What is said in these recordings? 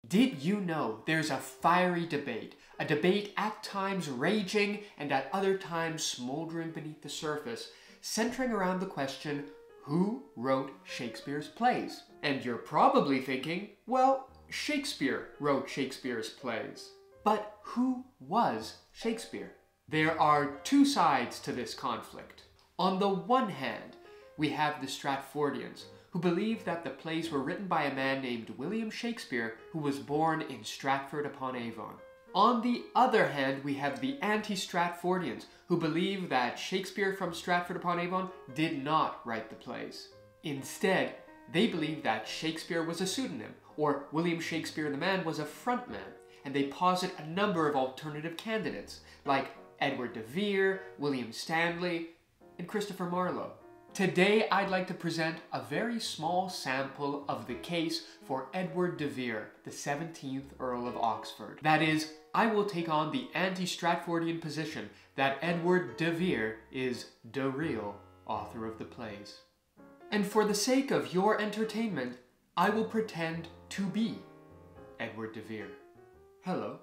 Did you know there's a fiery debate, a debate at times raging and at other times smoldering beneath the surface, centering around the question, who wrote Shakespeare's plays? And you're probably thinking, well, Shakespeare wrote Shakespeare's plays. But who was Shakespeare? There are two sides to this conflict. On the one hand, we have the Stratfordians, who believe that the plays were written by a man named William Shakespeare, who was born in Stratford-upon-Avon. On the other hand, we have the anti-Stratfordians, who believe that Shakespeare from Stratford-upon-Avon did not write the plays. Instead, they believe that Shakespeare was a pseudonym, or William Shakespeare the man was a frontman, and they posit a number of alternative candidates, like Edward de Vere, William Stanley, and Christopher Marlowe. Today, I'd like to present a very small sample of the case for Edward de Vere, the 17th Earl of Oxford. That is, I will take on the anti-Stratfordian position that Edward de Vere is the real author of the plays. And for the sake of your entertainment, I will pretend to be Edward de Vere. Hello,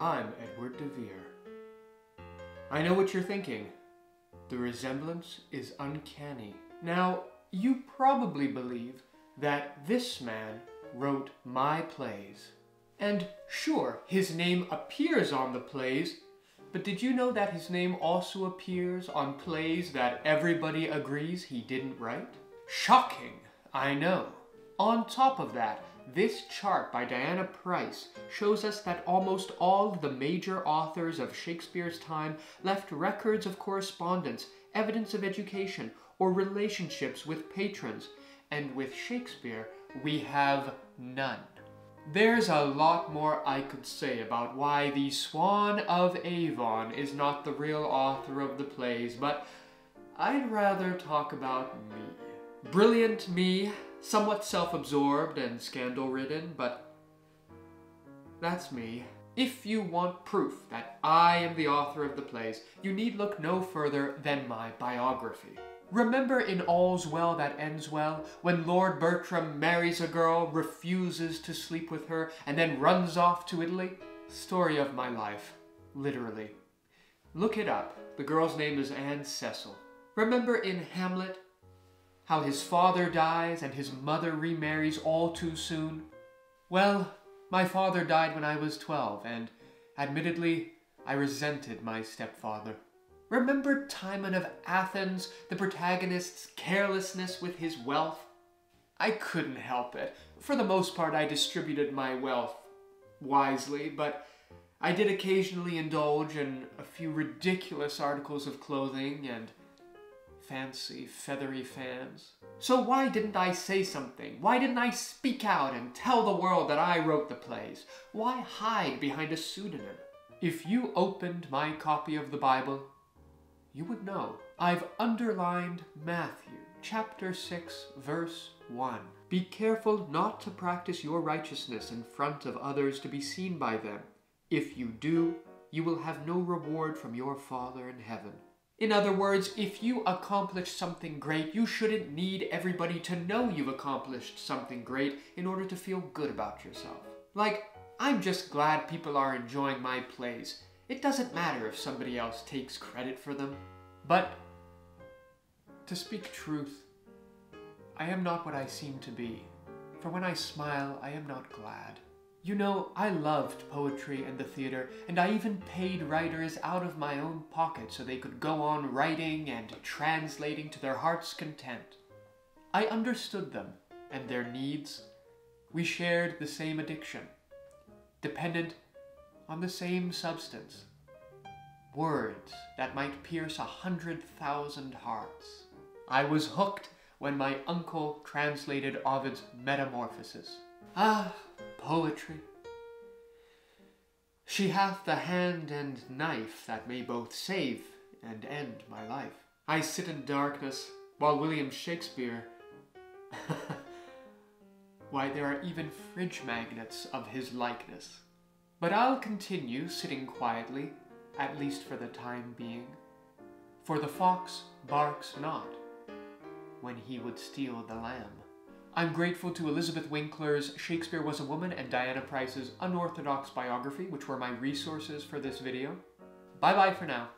I'm Edward de Vere. I know what you're thinking. The resemblance is uncanny. Now, you probably believe that this man wrote my plays. And sure, his name appears on the plays, but did you know that his name also appears on plays that everybody agrees he didn't write? Shocking, I know. On top of that, this chart by Diana Price shows us that almost all of the major authors of Shakespeare's time left records of correspondence, evidence of education, or relationships with patrons, and with Shakespeare, we have none. There's a lot more I could say about why the Swan of Avon is not the real author of the plays, but I'd rather talk about me. Brilliant me, somewhat self-absorbed and scandal-ridden, but that's me. If you want proof that I am the author of the plays, you need look no further than my biography. Remember in All's Well That Ends Well, when Lord Bertram marries a girl, refuses to sleep with her, and then runs off to Italy? Story of my life, literally. Look it up. The girl's name is Anne Cecil. Remember in Hamlet, how his father dies and his mother remarries all too soon? Well, my father died when I was 12, and admittedly, I resented my stepfather. Remember Timon of Athens, the protagonist's carelessness with his wealth? I couldn't help it. For the most part, I distributed my wealth wisely, but I did occasionally indulge in a few ridiculous articles of clothing and fancy, feathery fans. So why didn't I say something? Why didn't I speak out and tell the world that I wrote the plays? Why hide behind a pseudonym? If you opened my copy of the Bible, you would know. I've underlined Matthew, chapter 6, verse 1. Be careful not to practice your righteousness in front of others to be seen by them. If you do, you will have no reward from your Father in heaven. In other words, if you accomplish something great, you shouldn't need everybody to know you've accomplished something great in order to feel good about yourself. Like, I'm just glad people are enjoying my plays. It doesn't matter if somebody else takes credit for them. But, to speak truth, I am not what I seem to be. For when I smile, I am not glad. You know, I loved poetry and the theater, and I even paid writers out of my own pocket so they could go on writing and translating to their heart's content. I understood them and their needs. We shared the same addiction, dependent on the same substance. Words that might pierce 100,000 hearts. I was hooked when my uncle translated Ovid's Metamorphoses. Ah, poetry. She hath the hand and knife that may both save and end my life. I sit in darkness while William Shakespeare... Why, there are even fridge magnets of his likeness. But I'll continue sitting quietly, at least for the time being. For the fox barks not when he would steal the lamb. I'm grateful to Elizabeth Winkler's Shakespeare Was a Woman and Diana Price's Unorthodox Biography, which were my resources for this video. Bye bye for now.